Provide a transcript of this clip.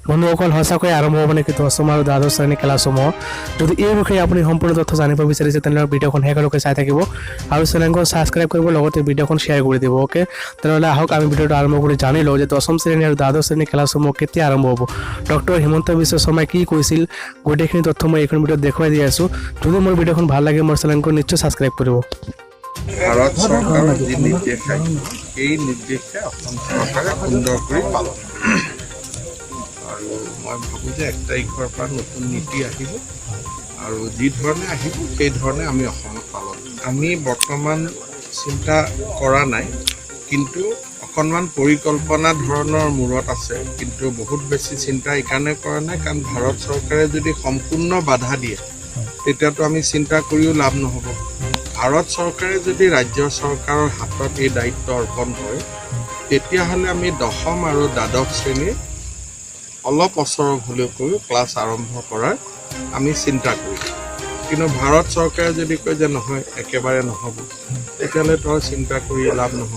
বন্ধুসকল সঁচাকৈ আৰম্ভ হ'ব নেকি 10ম আৰু দ্বাদশ শ্ৰেণীৰ ক্লাছসমূহ যদি এই বিষয়ে আপুনি সম্পূৰ্ণ তথ্য জানিব বিচাৰিছে তেনেহ'লে ভিডিঅ'খন শেষলৈকে চাই থাকিব আৰু চেনেলখন ছাবস্ক্ৰাইব কৰিব লগতে ভিডিঅ'খন শ্বেয়াৰ কৰি দিব ওকে তেনেহ'লে আহক আমি ভিডিঅ'টো আৰম্ভ কৰি জানি লওঁ যে 10ম শ্ৰেণী আৰু দ্বাদশ শ্ৰেণীৰ ক্লাছসমূহ কেতিয়া আৰম্ভ হ'ব ডক্টৰ হিমন্ত বিশ্ব শৰ্মাই কি কৈছিল গোটেইখিনি তথ্য মই এইখন ভিডিঅ'ত দেখুৱাই দি আছোঁ যদি মোৰ ভিডিঅ'খন ভাল লাগে মোৰ চেনেলখন নিশ্চয় ছাবস্ক্ৰাইব কৰিব ভাৰত চৰকাৰৰ যি নিৰ্দেশ এই নিৰ্দেশে অসম চৰকাৰে সুন্দৰ কৰি পালন আৰু মই ভাবোঁ যে 1 তাৰিখৰ পৰা নতুন নীতি আহিব আৰু যি ধৰণে আহিব সেই ধৰণে আমি অসমত পালন আমি বৰ্তমান চিন্তা কৰা নাই কিন্তু অকণমান পৰিকল্পনা ধৰণৰ মূৰত আছে কিন্তু বহুত বেছি চিন্তা এইকাৰণে কৰা নাই কাৰণ ভাৰত চৰকাৰে যদি সম্পূৰ্ণ বাধা দিয়ে তেতিয়াতো আমি চিন্তা কৰিও লাভ নহ'ব ভাৰত চৰকাৰে যদি ৰাজ্য চৰকাৰৰ হাতত এই দায়িত্ব অৰ্পণ কৰে তেতিয়াহ'লে আমি 10ম আৰু দ্বাদশ শ্ৰেণীৰ অলপ ওচৰৰ হ'লেও ক্লাছ আৰম্ভ কৰাৰ আমি চিন্তা কৰিম কিন্তু ভাৰত চৰকাৰে যদি কয় যে নহয় একেবাৰে নহ'ব তেতিয়াহ'লে তো চিন্তা কৰি লাভ নহ'ব